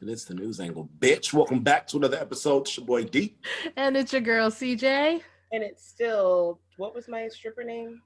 And it's the NewsAngl, bitch. Welcome back to another episode. It's your boy D. And it's your girl CJ. And it's still, what was my stripper name?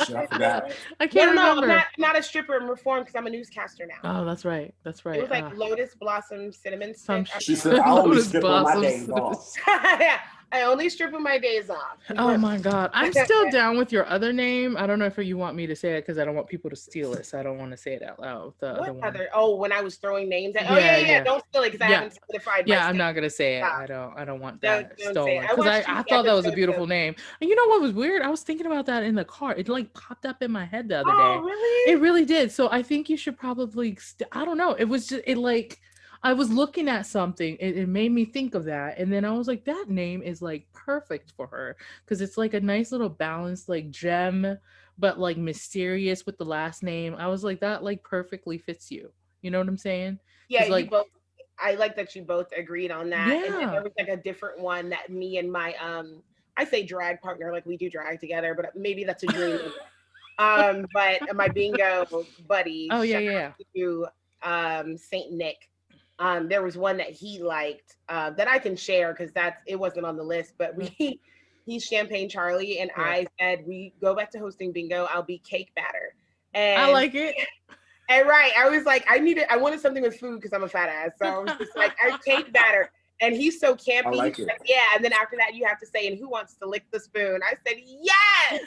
Shit, I forgot. I can't remember. I'm not a stripper. I'm reformed because I'm a newscaster now. Oh, that's right. That's right. It was like Lotus Blossom Cinnamon Stick. She said, I only strip on my days off. Yeah, I only strip on my days off. Oh my God. I'm still down with your other name. I don't know if you want me to say it because I don't want people to steal it. So I don't want to say it out loud. What other? Oh, when I was throwing names at, yeah. Don't steal it because I haven't solidified my I'm not going to say it. I don't want that stolen. Because I thought that was a beautiful name. And you know what was weird? I was thinking about that in the car. It like popped up in my head the other day. Oh, really? It really did. So I think you should probably, I don't know. It was just, I was looking at something, it made me think of that. And then I was like, that name is like perfect for her. Because it's like a nice little balanced like gem, but like mysterious with the last name. I was like, that like perfectly fits you. You know what I'm saying? Yeah, like, you both, I like that you both agreed on that. Yeah. And then there was like a different one that me and my, I say drag partner, like we do drag together, but maybe that's a dream. But my bingo buddy, to Saint Nick. There was one that he liked that I can share because it wasn't on the list, but he's Champagne Charlie, and I said we go back to hosting bingo. I'll be cake batter, and I like it. And I was like, I wanted something with food because I'm a fat ass, so I was just like, I cake batter, and he's so campy. I like it. Like, yeah, and then after that, you have to say, and who wants to lick the spoon? I said yes.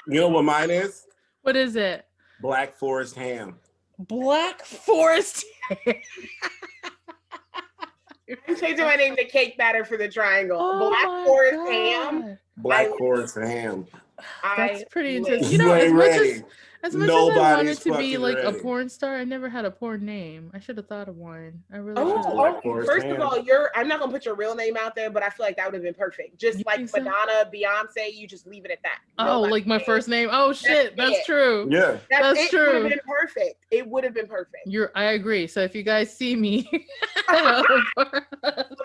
You know what mine is? What is it? Black Forest ham. Black Forest. I'm changing my name to Cake Batter for the Triangle. Oh Black Forest ham. Black Forest ham. That's pretty intense. You You know, ain't ready. as much as I wanted to be like a porn star, I never had a porn name. I should have thought of one. I really should. First of all, I'm not gonna put your real name out there, but I feel like that would have been perfect. Just like Madonna, Beyonce, you just leave it at that. Oh, like my first name. Oh shit, that's true. Yeah, that's true. It would have been perfect. It would have been perfect. I agree. So if you guys see me,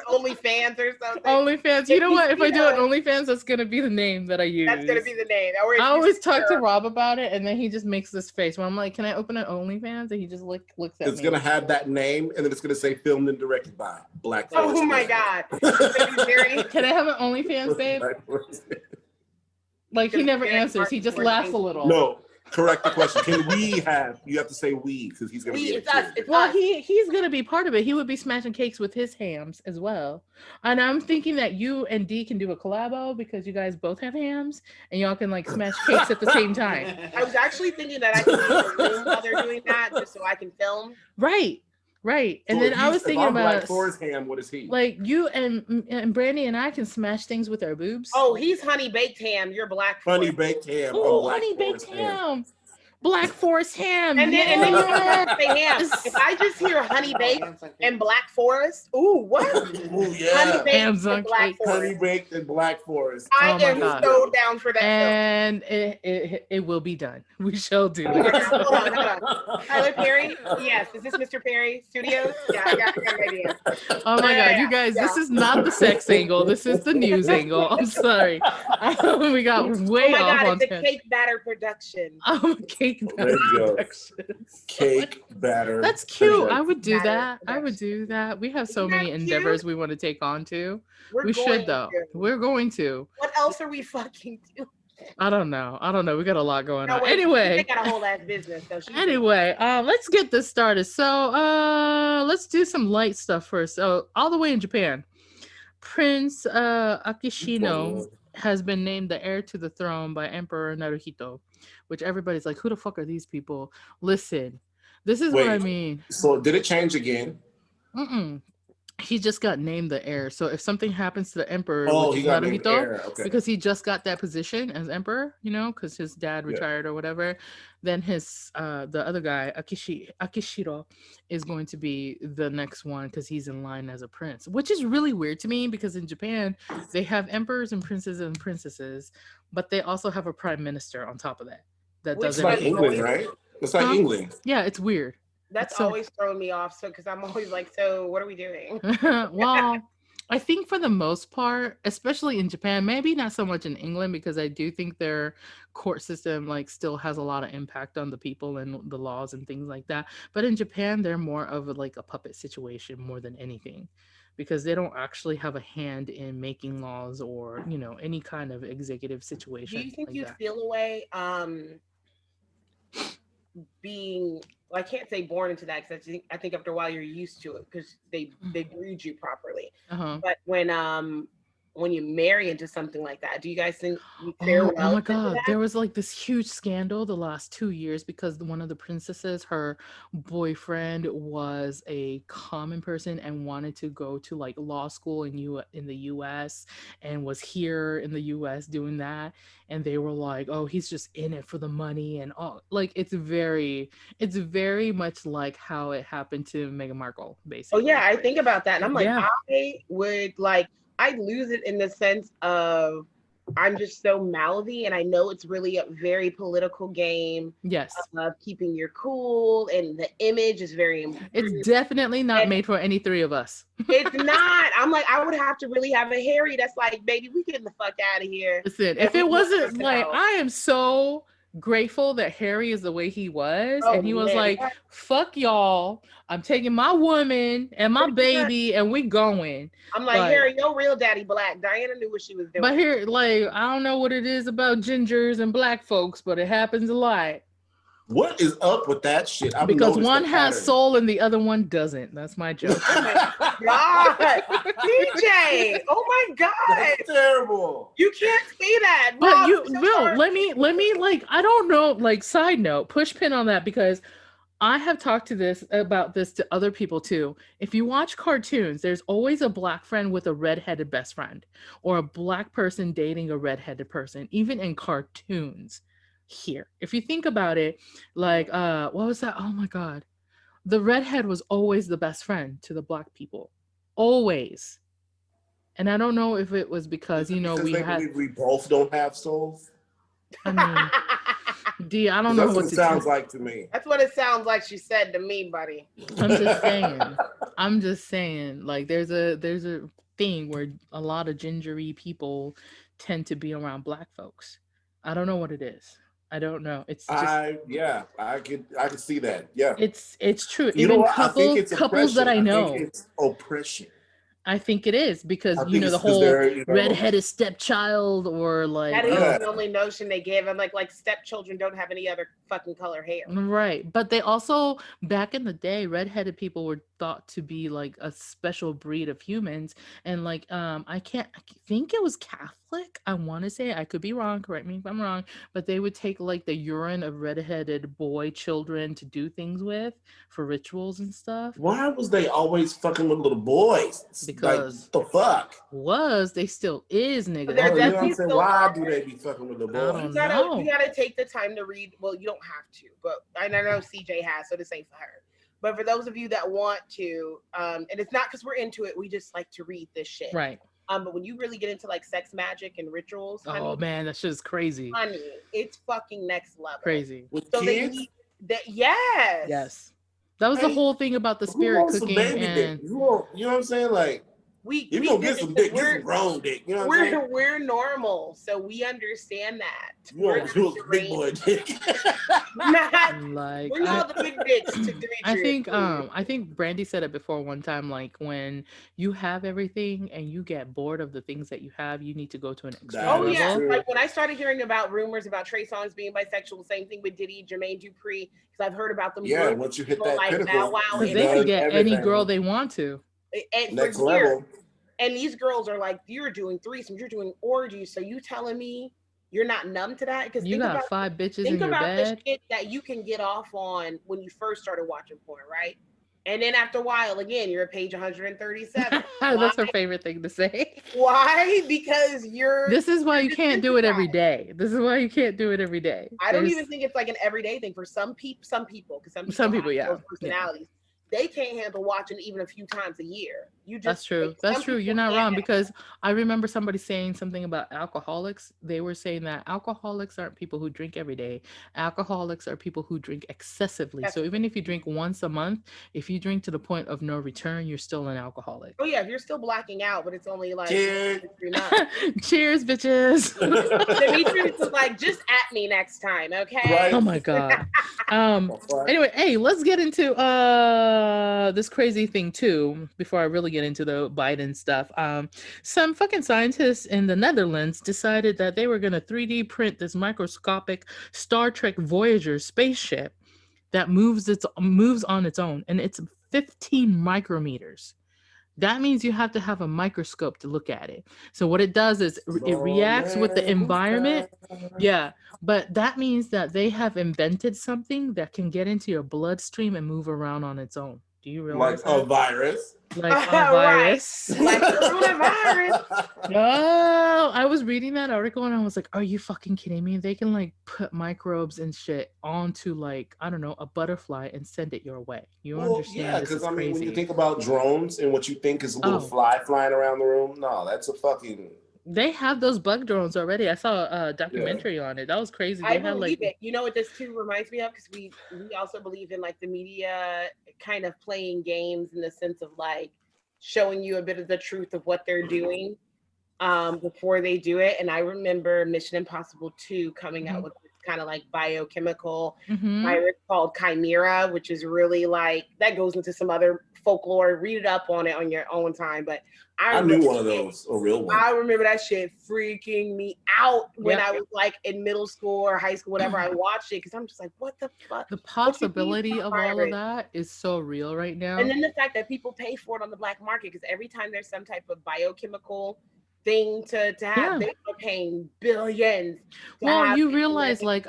OnlyFans or something. OnlyFans. You know what? If I do an OnlyFans, that's gonna be the name that I use. That's gonna be the name. I always talk to Rob about it, and then he just makes this face when I'm like, "Can I open an OnlyFans?" And he just looks at me. It's gonna have that name, and then it's gonna say filmed and directed by Black Forest. Oh my God! Can I have an OnlyFans, babe? Like he never answers. He just laughs a little. No. Correct the question. Can we have? You have to say we because he's gonna be. It's us. Well, he's gonna be part of it. He would be smashing cakes with his hams as well. And I'm thinking that you and D can do a collabo because you guys both have hams and y'all can like smash cakes at the same time. I was actually thinking that I could be in the room while they're doing that just so I can film. Right. And then I was thinking about Black Forest ham. What is he? Like you and Brandi and I can smash things with our boobs. Oh, he's honey baked ham. You're Black Forest. Honey baked ham. Oh, honey baked ham. Black Forest ham. And then you have to say ham. If I just hear honey baked and Black Forest, ooh, what? Ooh, yeah. Honey baked Hams on Black cake. Forest. Honey baked and Black Forest. I am so down for that. And it will be done. We shall do it. Hold on. Tyler Perry? Yes. Is this Mr. Perry Studios? Yeah, I got an idea. Oh my God, you guys, this is not the sex angle. This is the news angle. I'm sorry. We got way off on it's a cake batter production. Cake batter. Cake batter. That's cute. I would do that. I would do that. We have so many endeavors we want to take on too. We should though. We're going to. What else are we fucking doing? I don't know. We got a lot going on. Anyway, they got a whole ass business. Anyway, let's get this started. So, let's do some light stuff first. So, all the way in Japan, Prince Akishino has been named the heir to the throne by Emperor Naruhito, which everybody's like, who the fuck are these people? Listen, this is what I mean. So, did it change again? He just got named the heir. So if something happens to the emperor, he got named heir. Okay. Because he just got that position as emperor, you know, because his dad retired or whatever, then his the other guy, Akishiro, is going to be the next one because he's in line as a prince, which is really weird to me because in Japan they have emperors and princesses, but they also have a prime minister on top of that. That's like England, right? It's like England. Yeah, it's weird. That's always thrown me off. So, because I'm always like, so what are we doing? Well, I think for the most part, especially in Japan, maybe not so much in England, because I do think their court system like still has a lot of impact on the people and the laws and things like that. But in Japan, they're more of like a puppet situation more than anything, because they don't actually have a hand in making laws or, you know, any kind of executive situation. Do you think like you'd that. feel a way being, well, I can't say born into that, because I think after a while you're used to it because they breed you properly. But when you marry into something like that, do you guys think you fare well? Oh my God. There was like this huge scandal the last 2 years because one of the princesses, her boyfriend was a common person and wanted to go to like law school in the US and was here in the US doing that. And they were like, oh, he's just in it for the money and all. Like it's very much like how it happened to Meghan Markle, basically. Oh yeah, I think about that and I'm like, I would like, I'd lose it in the sense of I'm just so mouthy, and I know it's really a very political game. Yes. Of keeping your cool, and the image is very important. It's definitely not made for any three of us. It's not. I'm like, I would have to really have a Harry that's like, baby, we getting the fuck out of here. Listen, if it wasn't like, I am so grateful that Harry is the way he was, and he was like, fuck y'all, I'm taking my woman and my baby and we going. I'm like, Harry, your real daddy black. Diana knew what she was doing. But here, like, I don't know what it is about gingers and black folks, but it happens a lot. What is up with that shit? Because one has soul and the other one doesn't. That's my joke. Oh my God, DJ! Oh my God, that's terrible. You can't say that. But let me like, I don't know. Like, side note, push pin on that, because I have talked about this to other people too. If you watch cartoons, there's always a black friend with a redheaded best friend, or a black person dating a redheaded person, even in cartoons. Here, if you think about it, like what was that? Oh my God, the redhead was always the best friend to the black people, always. And I don't know if it was because we both don't have souls. I mean, D, I don't know what it sounds like to me. That's what it sounds like she said to me, buddy. I'm just saying, like there's a thing where a lot of gingery people tend to be around black folks. I don't know what it is. I don't know. It's just, I could see that. Yeah, it's true. You Even know what? couples that I know, it's oppression. I think it is, because the whole redheaded stepchild, or like that is the only notion they give. I'm like stepchildren don't have any other fucking color hair. Right. But they also, back in the day, redheaded people were thought to be like a special breed of humans. And like I think it was Catholic, I want to say, I could be wrong, correct me if I'm wrong, but they would take like the urine of redheaded boy children to do things with for rituals and stuff. Why was they always fucking with little boys? Because like, the fuck they still is, nigga. You know what I'm saying? Why do they be fucking with the boys? You gotta take the time to read. Well, you don't have to, but I know CJ has, so this ain't for her. But for those of you that want to, and it's not because we're into it, we just like to read this shit. Right. But when you really get into like sex magic and rituals, honey, man, that shit is crazy. Honey, it's fucking next level. Crazy. With kids? Yes. That was the whole thing about the spirit cooking. And you know what I'm saying? Like, you gonna get some dick, get some grown dick. You know what I'm saying? We're normal, so we understand that. We're a big boy dick. We're not the big dicks to Demetrius. I think Brandi said it before one time, like when you have everything and you get bored of the things that you have, you need to go to an extreme level. Yeah, like when I started hearing about rumors about Trey Songz being bisexual, same thing with Diddy, Jermaine Dupri, because I've heard about them. Yeah, once you hit that pinnacle, because they can get any girl they want to. And next level. And these girls are like, you're doing threesomes, you're doing orgies, so you telling me you're not numb to that? Because you got 5 bitches in your bed. Think about the shit that you can get off on when you first started watching porn, right? And then after a while, again, you're at page 137. That's her favorite thing to say. Why? Because This is why you can't do it every day. This is why you can't do it every day. I don't even think it's like an everyday thing for some people, because some people yeah. Those personalities. Yeah. They can't handle watching even a few times a year. That's true. That's true. You're not wrong, because I remember somebody saying something about alcoholics. They were saying that alcoholics aren't people who drink every day. Alcoholics are people who drink excessively. So even if you drink once a month, if you drink to the point of no return, you're still an alcoholic. Oh yeah, if you're still blacking out, but it's only like Cheers, Cheers bitches. Demetrius was like, just at me next time, okay? Right. Oh my god. Anyway, hey, let's get into this crazy thing too before I really get into the Biden stuff. Some fucking scientists in the Netherlands decided that they were going to 3D print this microscopic Star Trek Voyager spaceship that moves on its own, and it's 15 micrometers. That means you have to have a microscope to look at it. So what it does is it reacts with the environment. Yeah, but that means that they have invented something that can get into your bloodstream and move around on its own. Do you realize like a virus? Like a virus. Like coronavirus. Oh, I was reading that article and I was like, are you fucking kidding me? They can like put microbes and shit onto like, I don't know, a butterfly and send it your way. You understand? Yeah, because I mean, when you think about drones and what you think is a little fly flying around the room, no, that's a fucking... They have those bug drones already. I saw a documentary on it. That was crazy. I believe it. You know what this too reminds me of? Because we also believe in like the media kind of playing games in the sense of like showing you a bit of the truth of what they're doing before they do it. And I remember Mission Impossible 2 coming out with this kind of like biochemical virus called Chimera, which is really like, that goes into some other folklore. Read it up on it on your own time. But I knew one of those, a real one. I remember that shit freaking me out when I was like in middle school or high school, whatever. I watched it because I'm just like, what the fuck? The possibility of all of that is so real right now. And then the fact that people pay for it on the black market, because every time there's some type of biochemical thing to have, they are paying billions. Well, you realize like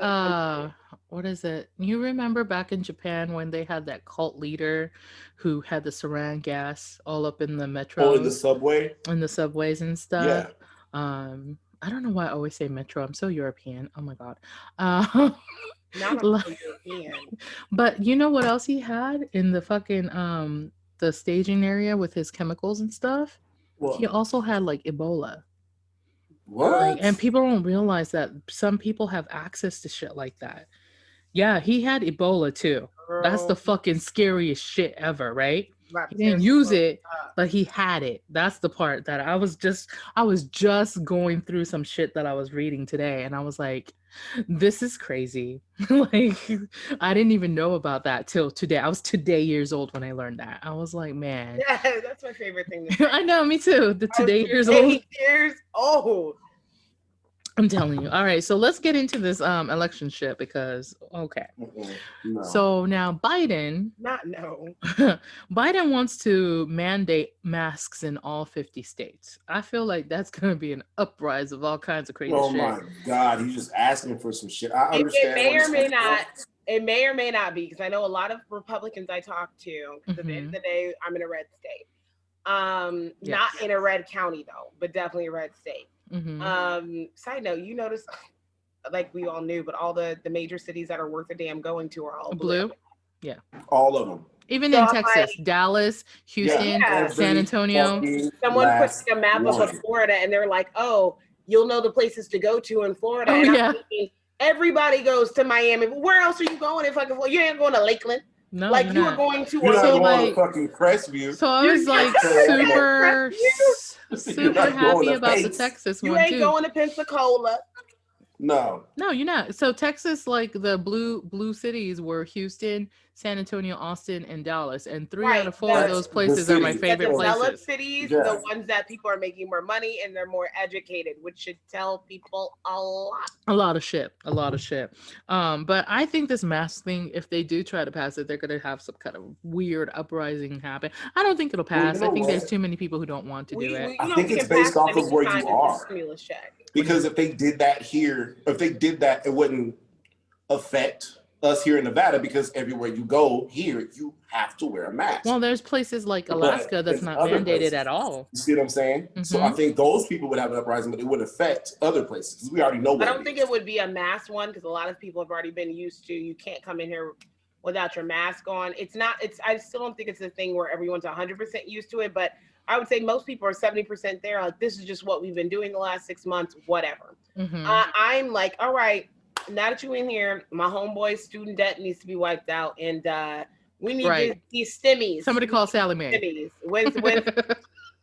what is it? You remember back in Japan when they had that cult leader who had the sarin gas all up in the metro, in the subway, in the subways and stuff. Yeah. I don't know why I always say metro. I'm so European. Oh my god. But you know what else he had in the fucking the staging area with his chemicals and stuff? What? He also had like Ebola. What? Like, and people don't realize that some people have access to shit like that. Yeah, he had Ebola too. Girl. That's the fucking scariest shit ever, right? He didn't use it, but he had it. That's the part that I was just going through some shit that I was reading today, and I was like, this is crazy. Like, I didn't even know about that till today. I was today years old when I learned that. I was like, man. Yeah, that's my favorite thing. I know, me too. The today years old. Years old. I'm telling you. All right, so let's get into this election shit because No. So now Biden wants to mandate masks in all 50 states. I feel like that's gonna be an uprising of all kinds of crazy shit. Oh my god, he's just asking for some shit. I understand. It may or may not. It may or may not be, because I know a lot of Republicans I talk to. Because at the end of the day, I'm in a red state. Not in a red county though, but definitely a red state. Side note, you notice, like we all knew, but all the major cities that are worth a damn going to are all blue. Yeah, all of them. Even in Texas, like, Dallas, Houston, San Antonio. Someone puts a map of Florida and they're like, oh, you'll know the places to go to in Florida. Oh, and I'm thinking, everybody goes to Miami. Where else are you going in fucking Florida? You ain't going to Lakeland. No, like you were going to. You're not going to fucking Crestview. So I was like super happy about the Texas one too. You ain't going to Pensacola. No, you're not. So Texas, like the blue cities were Houston, San Antonio, Austin, and Dallas, and 3 out of 4 of those places are my favorite places. Developed cities, the ones that people are making more money and they're more educated, which should tell people a lot of shit. But I think this mask thing, if they do try to pass it, they're gonna have some kind of weird uprising happen. I don't think it'll pass. I think there's too many people who don't want to do it. I think it's based off of where you are. Because if they did that here, it wouldn't affect us here in Nevada, because everywhere you go here, you have to wear a mask. Well, there's places like Alaska that's not mandated at all. You see what I'm saying? So I think those people would have an uprising, but it would affect other places. We already know. I don't think it would be a mass one, because a lot of people have already been used to, you can't come in here without your mask on. I still don't think it's a thing where everyone's 100% used to it, but I would say most people are 70% there. Like, this is just what we've been doing the last 6 months, whatever. I'm like, all right, now that you're in here, my homeboy's student debt needs to be wiped out. And we need these stimmies. Somebody call Sally Mae.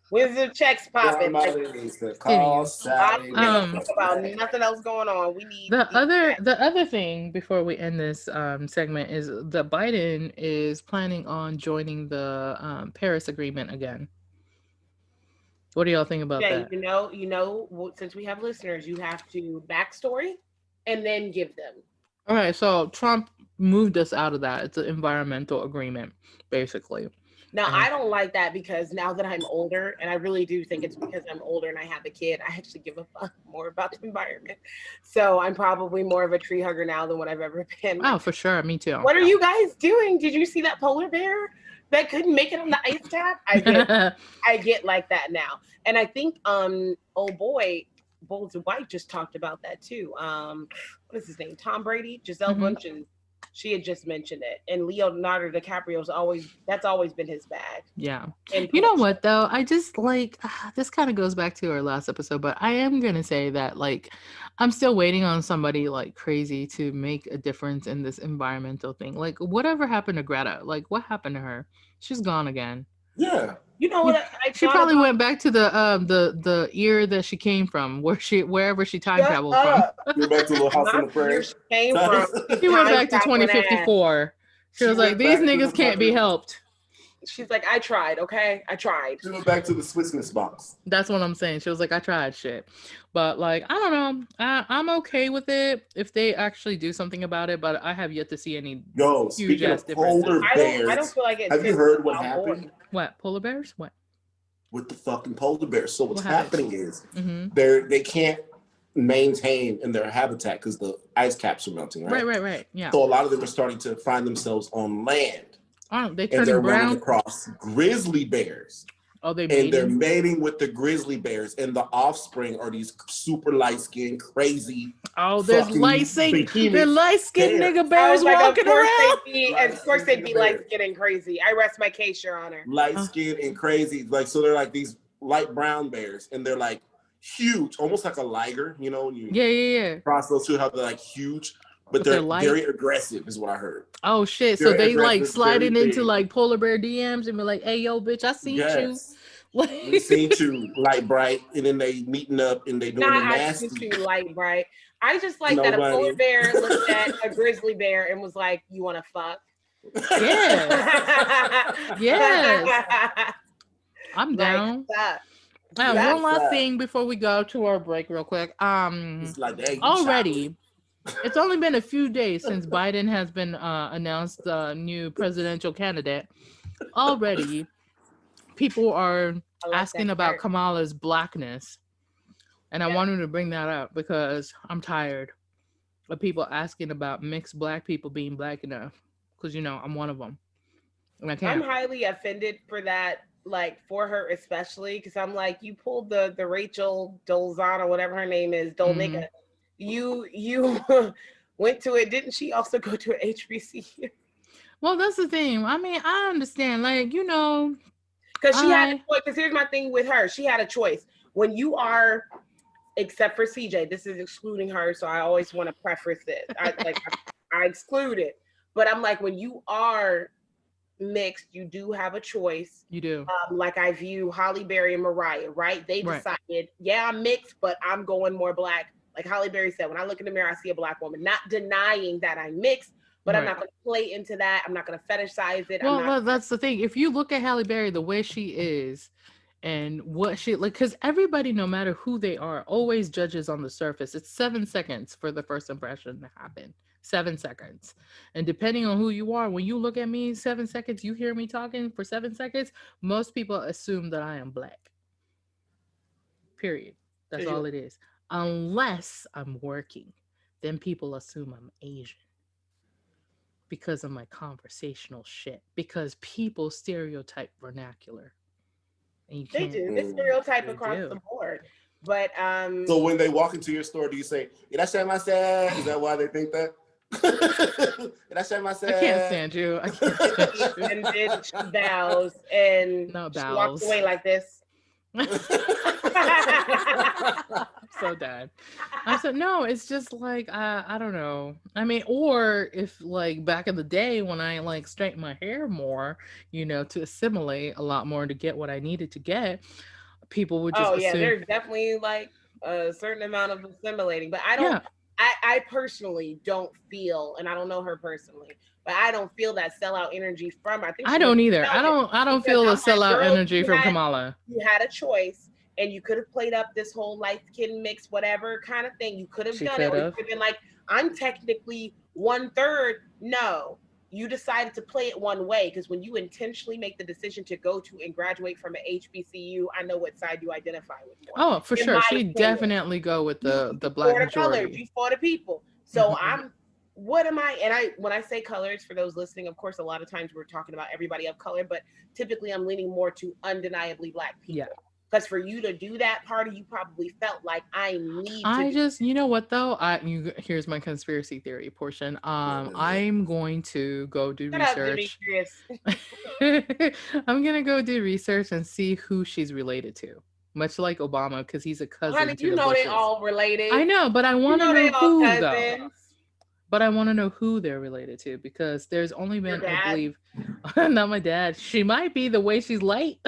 When's the checks popping? Call Sally Mae. About nothing else going on. We need the other thing before we end this segment is that Biden is planning on joining the Paris Agreement again. What do y'all think about that? You know, since we have listeners, you have to backstory and then give them. All right, so Trump moved us out of that. It's an environmental agreement, basically. Now, I don't like that because now that I'm older, and I really do think it's because I'm older and I have a kid, I actually give a fuck more about the environment. So I'm probably more of a tree hugger now than what I've ever been. Oh, for sure. Me too. What are you guys doing? Did you see that polar bear that couldn't make it on the ice cap? I get like that now. And I think old boy Bolts White just talked about that too. What is his name? Tom Brady, Giselle Bundchen. She had just mentioned it. And Leonardo DiCaprio's always been his bag. Yeah. And you know what though? I just like this kind of goes back to our last episode, but I am gonna say that like I'm still waiting on somebody like crazy to make a difference in this environmental thing. Like whatever happened to Greta? Like what happened to her? She's gone again. Yeah. You know what? She probably went back to the year that she came from, wherever she time traveled from. Went back to Little House on the Prairie. She went back to 2054. She was like, these niggas can't be helped. She's like, I tried, okay? I tried. She went back to the Swissness box. That's what I'm saying. She was like, I tried shit. But like, I don't know. I'm okay with it if they actually do something about it, but I have yet to see any huge ass differences. Bears, I don't feel like it's... Have you heard what happened? What? Polar bears? What? With the fucking polar bears. So what's happening is they can't maintain in their habitat because the ice caps are melting, right? Right. Yeah. So a lot of them are starting to find themselves on land. Oh, they and they're brown? running across grizzly bears. Oh, they're mating with the grizzly bears, and the offspring are these super light-skinned, crazy. Oh, there's light-skinned nigga bears walking around. Of course, they'd be light-skinned and crazy. I rest my case, Your Honor. Light-skinned and crazy, like so. They're like these light brown bears, and they're like huge, almost like a liger. You know, when you cross those two, how they're like huge. But they're very aggressive, is what I heard. Oh shit! So they like sliding into like polar bear DMs and be like, "Hey, yo, bitch, I seen you." We seen you, light bright, and then they meeting up and they doing the nasty. Not I seen you, light bright. I just like that a polar bear looked at a grizzly bear and was like, "You want to fuck?" Yeah. Yes. I'm down. One last thing before we go to our break, real quick. It's like, hey, already. It's only been a few days since Biden has been announced the new presidential candidate. Already, people are asking about Kamala's blackness. And I wanted to bring that up because I'm tired of people asking about mixed black people being black enough. Because, you know, I'm one of them. And I can't. I'm highly offended for that, like, for her especially. Because I'm like, you pulled the Rachel Dolezal or whatever her name is, Dolnigga. You went to it. Didn't she also go to an HBCU? Well, that's the thing. I mean, I understand, like, you know, because she had a choice. Because here's my thing with her: she had a choice. When you are, except for CJ, this is excluding her, so I always want to preface this. I exclude it, but I'm like, when you are mixed, you do have a choice. You do. Like I view Halle Berry and Mariah, right? They decided, I'm mixed, but I'm going more black. Like Halle Berry said, when I look in the mirror, I see a black woman. Not denying that I'm mixed, but I'm not going to play into that. I'm not going to fetishize it. Well, that's the thing. If you look at Halle Berry, the way she is and what she, like, because everybody, no matter who they are, always judges on the surface. It's 7 seconds for the first impression to happen. 7 seconds. And depending on who you are, when you look at me 7 seconds, you hear me talking for 7 seconds, most people assume that I am black. Period. That's all it is. Unless I'm working, then people assume I'm Asian because of my conversational shit. Because people stereotype vernacular. And they do. They stereotype across the board. But so when they walk into your store, do you say, "That's my sad"? Is that why they think that? And I said myself, I can't stand you. I can't stand you. And then she bows and she walks away like this. I'm so done. I'm so no, it's just like I don't know. I mean, or if like back in the day when I like straightened my hair more, you know, to assimilate a lot more to get what I needed to get, people would just assume. There's definitely like a certain amount of assimilating, but I don't I personally don't feel, and I don't know her personally, but I don't feel that sellout energy from her. I don't either. I don't feel a sellout energy from Kamala. You had a choice and you could have played up this whole light skin mix, whatever kind of thing. You could have done it. Or you could have been like, I'm technically 1/3. No, you decided to play it one way, because when you intentionally make the decision to go to and graduate from an HBCU, I know what side you identify with more. Oh, for sure. She definitely go with the black majority. You for the people. So what am I? And when I say colors, for those listening, of course, a lot of times we're talking about everybody of color, but typically I'm leaning more to undeniably black people. Yeah. Because for you to do that party, you probably felt like you know what though? Here's my conspiracy theory portion. I'm going to go do research. I'm gonna go do research and see who she's related to. Much like Obama, because he's a cousin. Honey, you know they all related. I know, but I want to know who though. But I want to know who they're related to, because there's only been, I believe, not my dad. She might be the way she's light.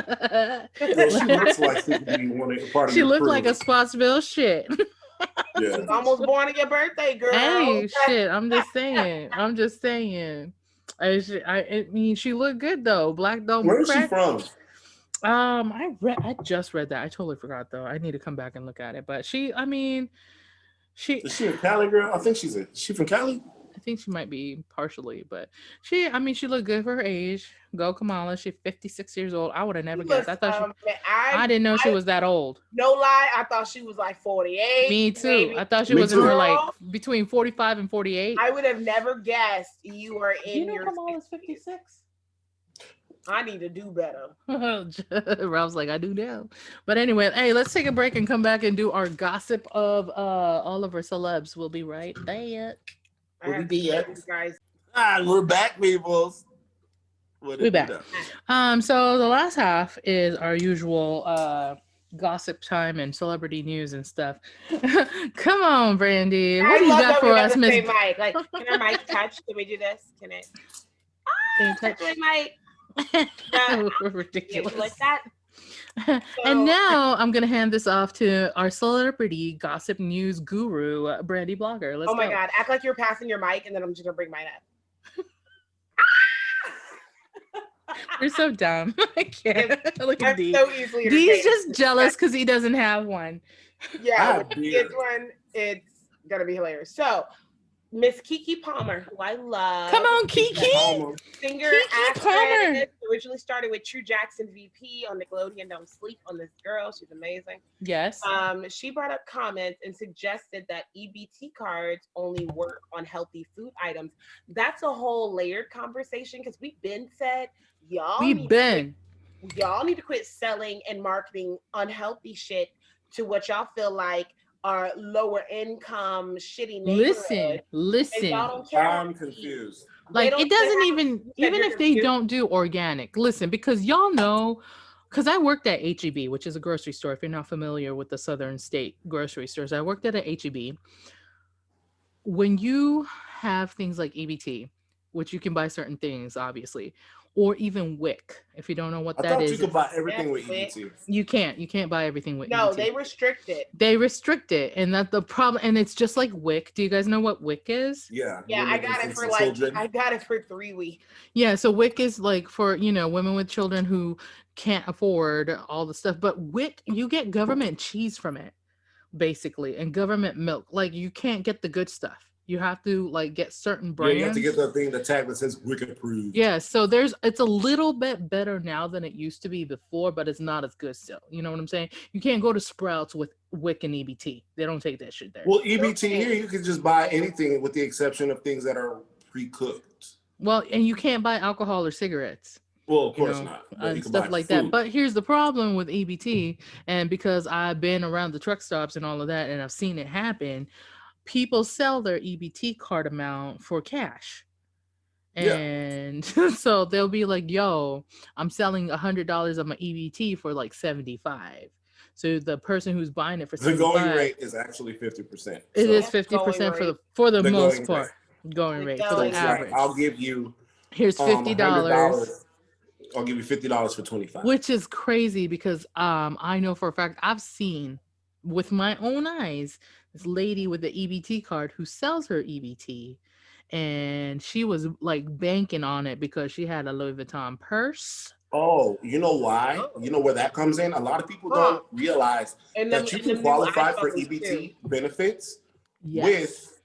She looks like she could be part of She looked like a Spotsville shit. Yeah. She's almost born on your birthday, girl. Hey, shit. I'm just saying. I mean, she looked good though. Black don't. Where is she from? I just read that. I totally forgot though. I need to come back and look at it. But is she a Cali girl? I think she from Cali? I think she might be partially, but she looked good for her age. Go Kamala. She's 56 years old. I would have never guessed. I thought I didn't know she was that old. No lie, I thought she was like 48. Me too. Maybe. I thought she was in her like between 45 and 48. I would have never guessed you were in your Kamala's 56. I need to do better. Ralph's like, I do now. But anyway, hey, let's take a break and come back and do our gossip of all of our celebs. We'll be right back. Guys. We're back, peoples. We're back. So the last half is our usual gossip time and celebrity news and stuff. Come on, Brandi. What do you got for us, Miss? Like, can our mic touch? Can we do this? Can it? Can you touch my mic? Ridiculous. Like that. And now I'm gonna hand this off to our celebrity gossip news guru, Brandi Blogger. Let's go. Oh my God! Act like you're passing your mic, and then I'm just gonna bring mine up. You're so dumb. I can't. Look at Dee. So easily. Dee's just jealous because he doesn't have one. Yeah, when he gets one, it's gonna be hilarious. So, Miss Keke Palmer, who I love. Come on, Keke. Singer, actress. Originally started with True Jackson VP on Nickelodeon. Don't sleep on this girl. She's amazing. Yes. She brought up comments and suggested that EBT cards only work on healthy food items. That's a whole layered conversation, because we've been said y'all need to quit selling and marketing unhealthy shit to what y'all feel like are lower income shitty neighborhoods. Listen. I'm confused. Like, it doesn't even if they don't do organic. Listen, because y'all know, because I worked at HEB, which is a grocery store. If you're not familiar with the Southern state grocery stores, I worked at a HEB. When you have things like EBT, which you can buy certain things, obviously, or even WIC. If you don't know what that is, you could buy everything with EBT. You can't buy everything with EBT. No, they restrict it. And that's the problem. And it's just like WIC. Do you guys know what WIC is? Yeah. I got it for 3 weeks. Yeah, so WIC is like for, women with children who can't afford all the stuff. But WIC, you get government cheese from it, basically, and government milk. Like, you can't get the good stuff. You have to like get certain brands. Yeah, you have to get the tag that says WIC approved. Yeah, so it's a little bit better now than it used to be before, but it's not as good still. You know what I'm saying? You can't go to Sprouts with WIC and EBT. They don't take that shit there. Well, EBT here, you can just buy anything with the exception of things that are pre-cooked. Well, and you can't buy alcohol or cigarettes. Well, of course not. And stuff like that. But here's the problem with EBT, and because I've been around the truck stops and all of that, and I've seen it happen, people sell their EBT card amount for cash. And so they'll be like, yo, I'm selling $100 of my EBT for like 75. So the person who's buying it for 75, the going rate is actually 50%. It is 50% for the most part. Going rate for the average. I'll give you here's $50. I'll give you $50 for 25. Which is crazy because I know for a fact I've seen with my own eyes this lady with the EBT card who sells her EBT, and she was like banking on it because she had a Louis Vuitton purse. Oh, you know why? You know where that comes in? A lot of people don't realize that you can qualify for EBT benefits with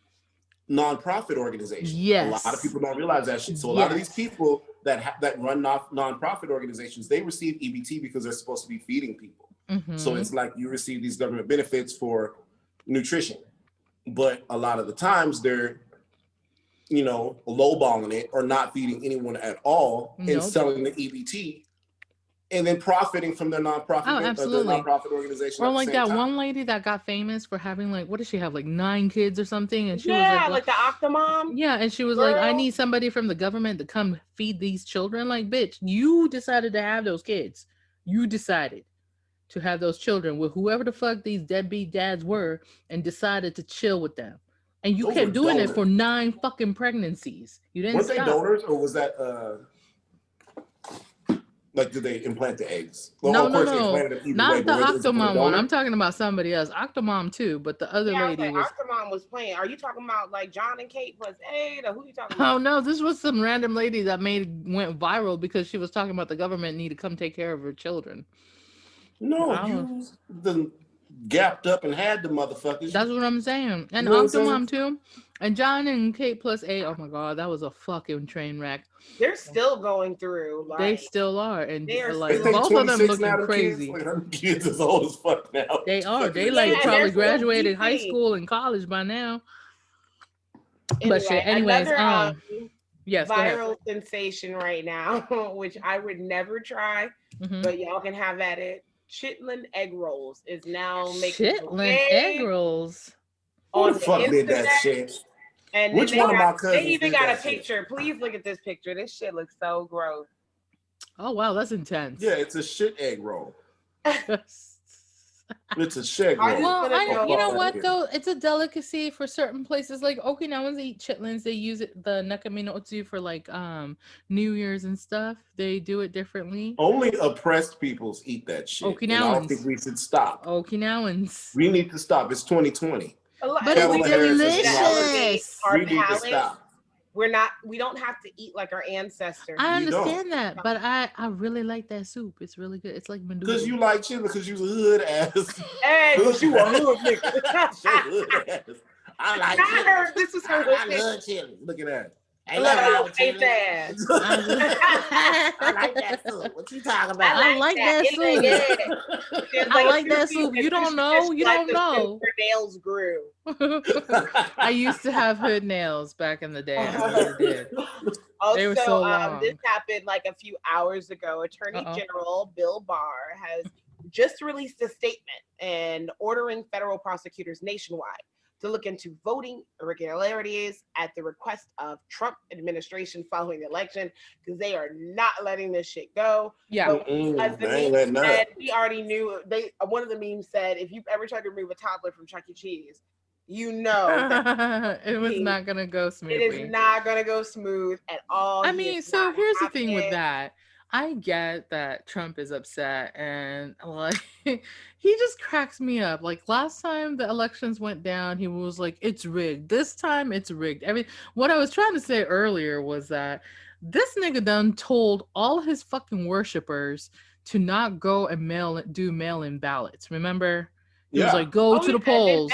nonprofit organizations. Yes. A lot of people don't realize that shit. So a lot of these people that run nonprofit organizations, they receive EBT because they're supposed to be feeding people. So it's like you receive these government benefits for nutrition. But a lot of the times they're, you know, lowballing it or not feeding anyone at all and selling the EBT and then profiting from their nonprofit, nonprofit organization. Or like that one lady that got famous for having like, what did she have? Like 9 kids or something? And she was like the Octomom. Yeah. And she was like, I need somebody from the government to come feed these children. Like, bitch, you decided to have those kids. You decided to have those children with whoever the fuck these deadbeat dads were and decided to chill with them. And you kept doing it for 9 fucking pregnancies. You didn't stop. Weren't they donors, or was that like, did they implant the eggs? Well, no. Not the Octomom one. I'm talking about somebody else. Octomom too, but the other lady was. Octomom was playing. Are you talking about like John and Kate plus 8, or who are you talking about? Oh no, this was some random lady that went viral because she was talking about the government need to come take care of her children. No, you the gapped up and had the motherfuckers. That's what I'm saying. And Octomom too. And John and Kate plus 8. Oh my god, that was a fucking train wreck. They're still going through. Like, they still are, and they are like both of them looking crazy. Kids is old as fuck now. They are. They like probably graduated high school and college by now. Anyway, but shit. Anyways, yes, viral sensation right now, which I would never try, but y'all can have at it. Chitlin egg rolls is now making egg rolls. Who the fuck did that shit? And which one of my cousins? They even got a picture. Please look at this picture. This shit looks so gross. Oh wow, that's intense. Yeah, it's a shit egg roll. It's a shit roll. Well, you know what though? It's a delicacy for certain places. Like Okinawans eat chitlins. They use it the nakaminootsu for like New Year's and stuff. They do it differently. Only oppressed peoples eat that shit. Okinawans. I don't think we should stop. Okinawans. We need to stop. It's 2020. But it's delicious. Our palate. We don't have to eat like our ancestors. I understand that, but I really like that soup. It's really good. It's like medulla. Because you like chitlin, because you a hood ass. Hey, because you a hood nigga. I like chitlin. This is her hood. I love chitlin. Look at that. I love chitlin. I like that soup. What you talking about? I like that soup. I like that soup. You don't know. You don't know. Her nails grew. I used to have hood nails back in the day. I really did. Also, they were so long. This happened like a few hours ago. Attorney General Bill Barr has just released a statement and ordering federal prosecutors nationwide to look into voting irregularities at the request of Trump administration following the election, because they are not letting this shit go. Yeah, as the meme said, we already knew. One of the memes said, if you've ever tried to remove a toddler from Chuck E. Cheese, you know it was not gonna go smoothly. It is not gonna go smooth at all. I mean, so here's the thing with that. I get that Trump is upset, and like he just cracks me up. Like last time the elections went down, he was like, "It's rigged." This time, it's rigged. What I was trying to say earlier was that this nigga done told all his fucking worshipers to not go and do mail-in ballots. Remember? He was like, "Go to the polls.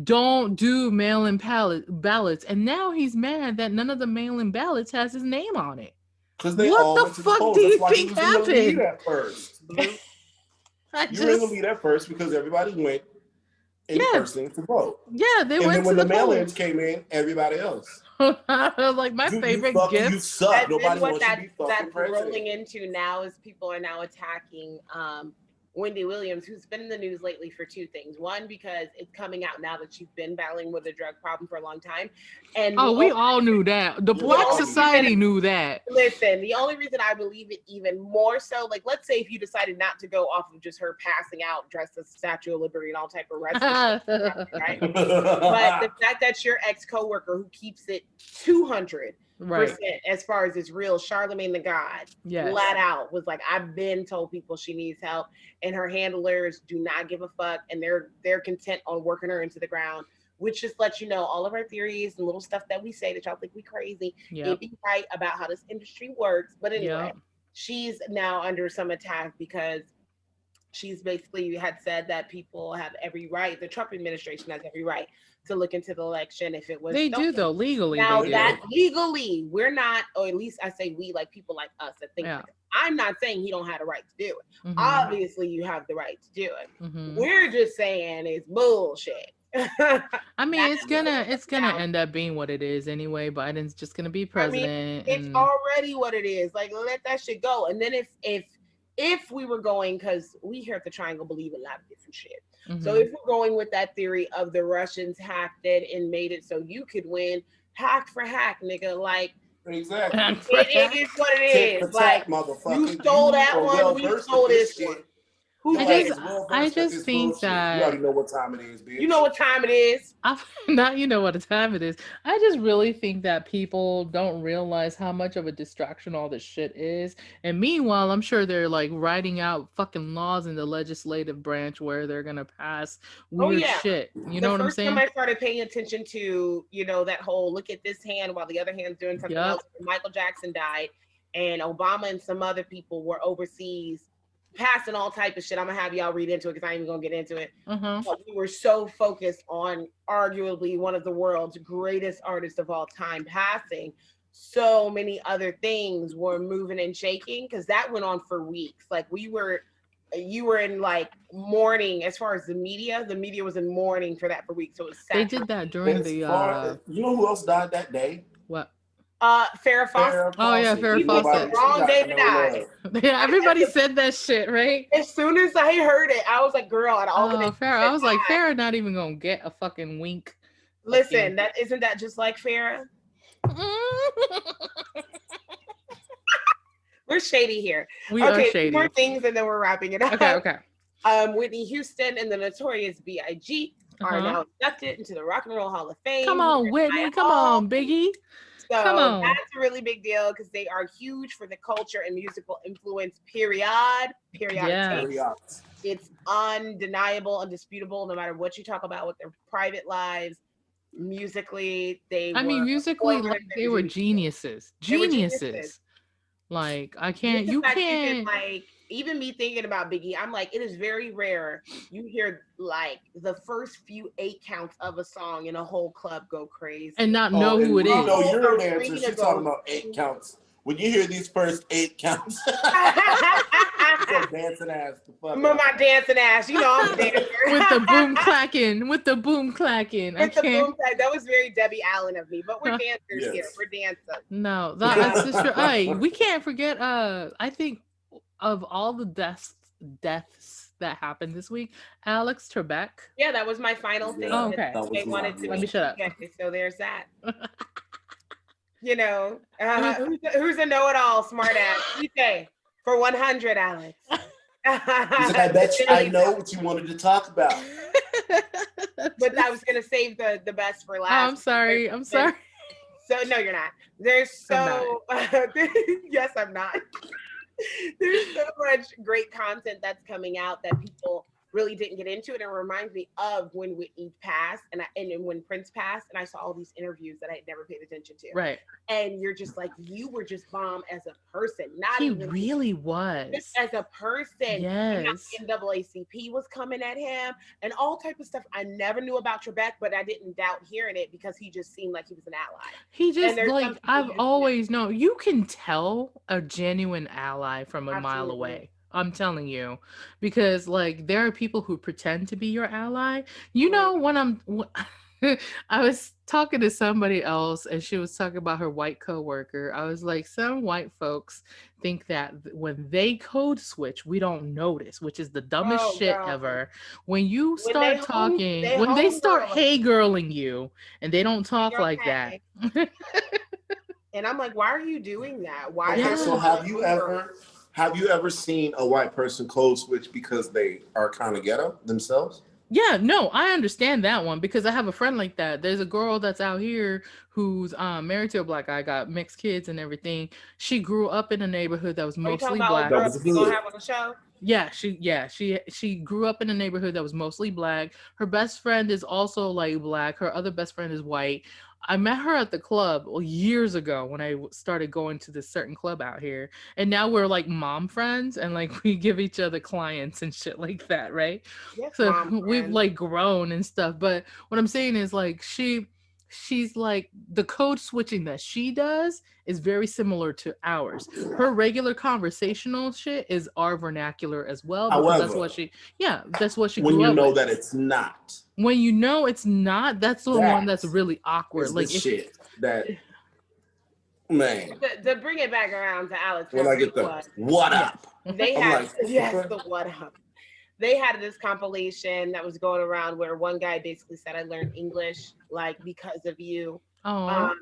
Don't do mail-in ballots." And now he's mad that none of the mail-in ballots has his name on it. What the fuck do you think happened? You were in the lead at first because everybody went in person to vote. Yeah, they went to the polls. And then when the mail-ins came in, everybody else. Like my favorite gift. You suck. Nobody wants you to be fucking that's rolling into now is people are now attacking Wendy Williams, who's been in the news lately for two things. One, because it's coming out now that she's been battling with a drug problem for a long time. And we all knew that. The Black society knew that. Listen, the only reason I believe it even more so, like, let's say if you decided not to go off of just her passing out dressed as Statue of Liberty and all type of rest of shit, right? But the fact that your ex-coworker who keeps it 200% as far as it's real, Charlemagne the God, flat out was like, I've been told people she needs help, and her handlers do not give a fuck, and they're content on working her into the ground, which just lets you know all of our theories and little stuff that we say that y'all think we crazy. It be right about how this industry works. But anyway, she's now under some attack because she's basically had said that people have every right, the Trump administration has every right to look into the election if it was they do though legally. Now that legally we're not, or at least I say we, like people like us that think I'm not saying he don't have the right to do it. Obviously you have the right to do it. We're just saying it's bullshit. I mean, it's gonna end up being what it is anyway. Biden's just gonna be president. It's already what it is. Like, let that shit go. And then if we were going, because we here at the Triangle believe a lot of different shit. So if we're going with that theory of the Russians hacked it and made it so you could win, hack for hack, nigga, like, exactly. It is what it is. Like, you stole that one, we stole this one. I just think that you already know what time it is, bitch. You know what time it is. Not you know what time it is. I just really think that people don't realize how much of a distraction all this shit is. And meanwhile, I'm sure they're like writing out fucking laws in the legislative branch where they're gonna pass weird shit. You know what I'm saying? The first time I started paying attention to, that whole look at this hand while the other hand's doing something else. Michael Jackson died, and Obama and some other people were overseas passing all type of shit. I'm gonna have y'all read into it because I ain't even gonna get into it. But we were so focused on arguably one of the world's greatest artists of all time passing. So many other things were moving and shaking because that went on for weeks. Like you were in like mourning as far as the media was in mourning for that for weeks. So it was sad. They did that during you know who else died that day? What? Farrah Fawcett. Oh yeah, Farrah Fawcett. Wrong day to die. Yeah, everybody said that shit, right? As soon as I heard it, I was like, "Girl!" Out of all the Farrah, I was like, Farrah not even gonna get a fucking wink. Listen, that isn't that just like Farrah? We're shady here. We are shady. More things, and then we're wrapping it up. Okay. Whitney Houston and the Notorious B.I.G. are now inducted into the Rock and Roll Hall of Fame. Come on, Whitney. Come on, Biggie. So that's a really big deal because they are huge for the culture and musical influence, period. It's undeniable, undisputable, no matter what you talk about with their private lives. Musically, musically, like they were geniuses. Like, you can't. Like, even me thinking about Biggie, I'm like, it is very rare you hear like the first few 8 counts of a song in a whole club go crazy and not know who it is. No, you're a dancer. She's talking about 8 counts. When you hear these first 8 counts, dancing ass. My dancing ass. You know I'm a dancer. With the boom clacking. That was very Debbie Allen of me, but we're dancers here. We're dancers. No, that's just true. Hey, we can't forget. I think of all the deaths that happened this week, Alex Trebek. Yeah, that was my final thing. Oh, okay. They wanted to. Let me shut up. So there's that. Who's a know-it-all, smart ass? You say for 100, Alex. I bet you I know what you wanted to talk about. But I was gonna save the best for last. I'm sorry. So no, you're not. Yes, I'm not. There's so much great content that's coming out that people really didn't get into it. It reminds me of when Whitney passed and when Prince passed, and I saw all these interviews that I had never paid attention to. Right. And you're just like, you were just bomb as a person. He really was. Just as a person. Yes. NAACP was coming at him and all type of stuff. I never knew about Trebek, but I didn't doubt hearing it because he just seemed like he was an ally. He just like, I've always known, you can tell a genuine ally from a mile away. I'm telling you, because like there are people who pretend to be your ally. You know, when I was talking to somebody else, and she was talking about her white coworker. I was like, some white folks think that when they code switch, we don't notice, which is the dumbest shit ever. When you start talking, when they start hey girling you, and they don't talk like that. And I'm like, why are you doing that? Why? Okay, so have you ever seen a white person code switch because they are kind of ghetto themselves? Yeah, no, I understand that one because I have a friend like that. There's a girl that's out here who's married to a black guy, got mixed kids and everything. She grew up in a neighborhood that was mostly black. That was gonna have on the show? Yeah, she grew up in a neighborhood that was mostly black. Her best friend is also like black. Her other best friend is white. I met her at the club years ago when I started going to this certain club out here. And now we're like mom friends and like we give each other clients and shit like that, right? Yes, so we've like grown and stuff. But what I'm saying is like she's like the code switching that she does is very similar to ours. Her regular conversational shit is our vernacular as well. However, that's what she when grew you up know with. that it's not. When you know it's not, that's the one that's really awkward. Like shit that man. To bring it back around to Alex. When I get the what up? They had the what up. They had this compilation that was going around where one guy basically said, I learned English like because of you.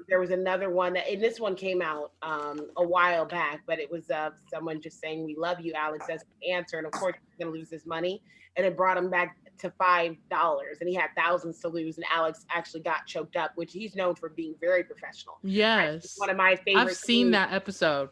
There was another one and this one came out a while back, but it was someone just saying, we love you, Alex, as the answer. And of course, he's going to lose his money. And it brought him back to $5 and he had thousands to lose. And Alex actually got choked up, which he's known for being very professional. Yes. It's one of my favorite. I've seen that episode.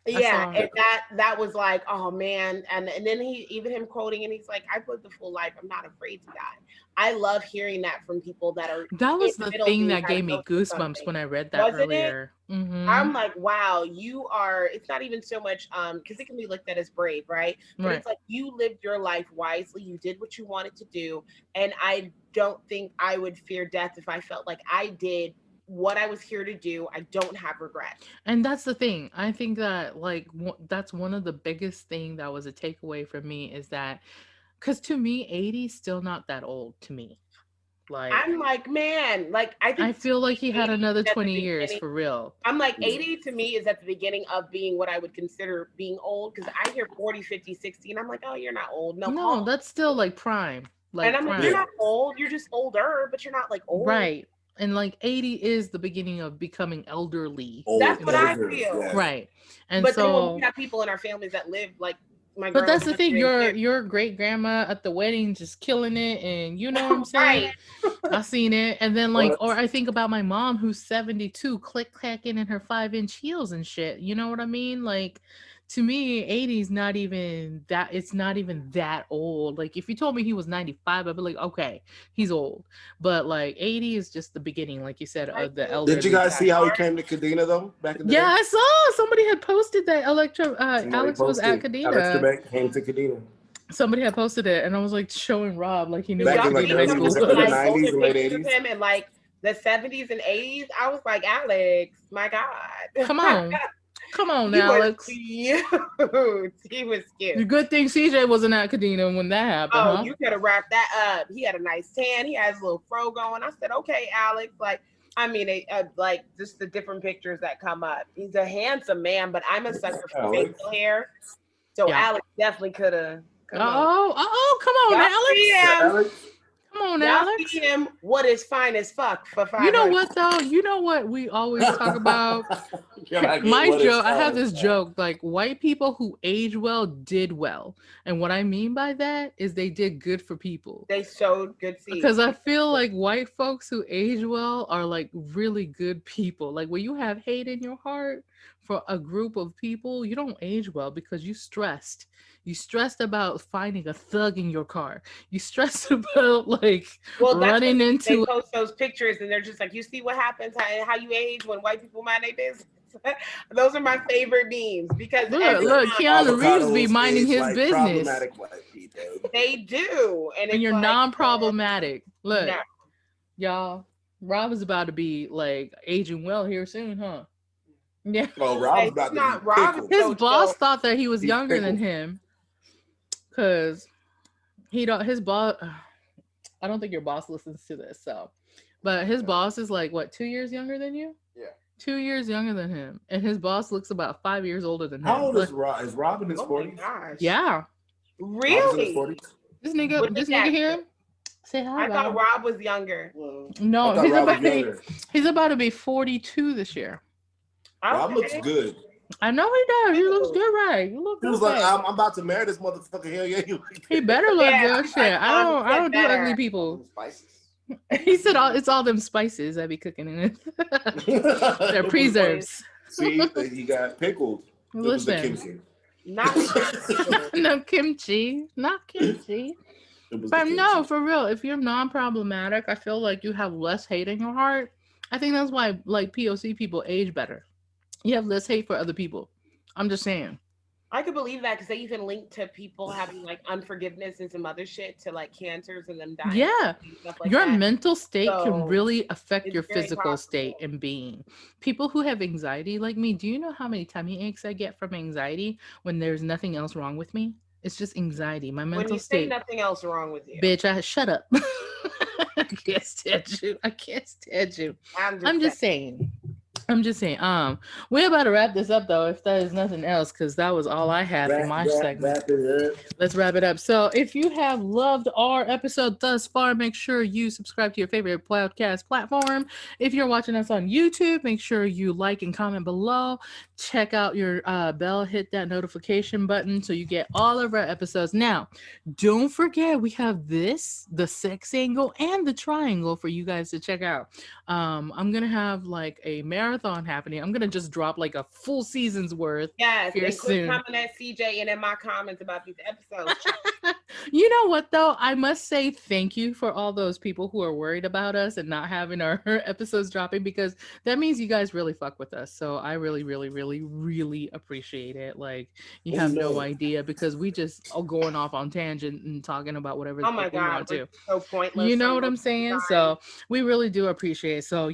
Yeah, and that was like, oh man, and then him quoting, and he's like, I put the full life. I'm not afraid to die. I love hearing that from people that are. That was the thing that gave me goosebumps when I read that earlier. Mm-hmm. I'm like, wow, you are. It's not even so much because it can be looked at as brave, right? But it's like you lived your life wisely. You did what you wanted to do, and I don't think I would fear death if I felt like I did what I was here to do. I don't have regret. And that's the thing. I think that like that's one of the biggest thing that was a takeaway for me is that because to me 80 is still not that old to me. Like I'm like, man, like I feel like he had another 20 years for real. I'm like 80 to me is at the beginning of being what I would consider being old because I hear 40, 50, 60 and I'm like, oh, you're not old. No, that's still like prime. Like and I'm like, you're not old, you're just older, but you're not like old. Right. And like 80 is the beginning of becoming elderly. That's what I feel. Yeah. Right. And but so then we have people in our families that live like my but that's the thing, your great grandma at the wedding just killing it, and you know what I'm saying? I seen it. And then like or I think about my mom who's 72 click-clacking in her 5-inch heels and shit. You know what I mean? Like to me, 80 is not even that. It's not even that old. Like if you told me he was 95, I'd be like, okay, he's old. But like 80 is just the beginning, like you said, of the elder. Did you guys see how he came to Kadena though? Back in the day? I saw somebody had posted that Alex was at Kadena. Alex Trebek came to Kadena. Somebody had posted it, and I was like showing Rob like he knew back in like the 90s and late 80s. Him in like the 70s and 80s. I was like, Alex, my God, come on. Come on, Alex. He was cute. The good thing CJ wasn't at Kadena when that happened. Oh, you could have wrapped that up. He had a nice tan. He has a little fro going. I said, okay, Alex. Like, I mean, like just the different pictures that come up. He's a handsome man, but I'm a sucker for facial hair. So Alex definitely could have. Come on, Alex. Come on, Alex. See him what is fine as fuck for 500. You know what though? You know what we always talk about? My joke, I have this joke, like white people who age well did well. And what I mean by that is they did good for people. They sowed good seeds. Because I feel like white folks who age well are like really good people. Like when you have hate in your heart for a group of people, you don't age well because you stressed. You stressed about finding a thug in your car. You stressed about like running into. They post those pictures and they're just like, you see what happens, how you age when white people mind their business. Those are my favorite memes because look, Keanu Reeves be minding his business. They do, and you're non-problematic. Look, y'all, Rob is about to be like aging well here soon, huh? Yeah. Well, Rob's about to be his boss thought that he was younger than him. Cause his boss, I don't think your boss listens to this, so But his boss is like what, 2 years younger than you? Yeah. 2 years younger than him, and his boss looks about 5 years older than him. How old is Rob? Is Rob in his 40s? Gosh. Yeah. Really? This nigga here. Say hi. I thought Rob was younger. No, he's about to be 42 this year. Rob looks good. I know he does. He looks good, right? He was like, I'm about to marry this motherfucker. Hell yeah, he better look good. Shit, I don't do ugly people. He said it's all them spices I be cooking in it. They're preserves. See, he got pickled. Listen, not kimchi. But no, for real, if you're non-problematic, I feel like you have less hate in your heart. I think that's why like POC people age better. You have less hate for other people. I'm just saying. I could believe that because they even link to people having like unforgiveness and some other shit to like cancers and them dying. Yeah. Like your that. Mental state can really affect your physical state and being. People who have anxiety like me, do you know how many tummy aches I get from anxiety when there's nothing else wrong with me? It's just anxiety. My mental state. Nothing else wrong with you. Bitch, shut up. I can't stand you. I'm just saying. We're about to wrap this up though, if that is nothing else, because that was all I had for my segment. Let's wrap it up. So if you have loved our episode thus far, make sure you subscribe to your favorite podcast platform. If you're watching us on YouTube, make sure you like and comment below. Check out your bell, hit that notification button so you get all of our episodes. Now, don't forget we have the sex angle and the triangle for you guys to check out. I'm gonna have like a marathon happening. I'm gonna just drop like a full season's worth. Yes, here soon. Coming at CJ and in my comments about these episodes. You know what though? I must say thank you for all those people who are worried about us and not having our episodes dropping, because that means you guys really fuck with us. So I really, really, really, really appreciate it. Like you have no idea, because we just are going off on tangent and talking about whatever we want to. So pointless. You know what I'm saying? So we really do appreciate it. So,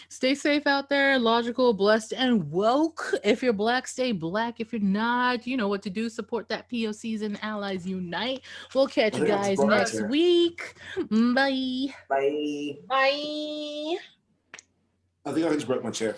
stay safe out there, logical, blessed, and woke. If you're black, stay black. If you're not, you know what to do. Support that POCs and Allies Unite. We'll catch you guys next week. Bye. Bye. I think I just broke my chair.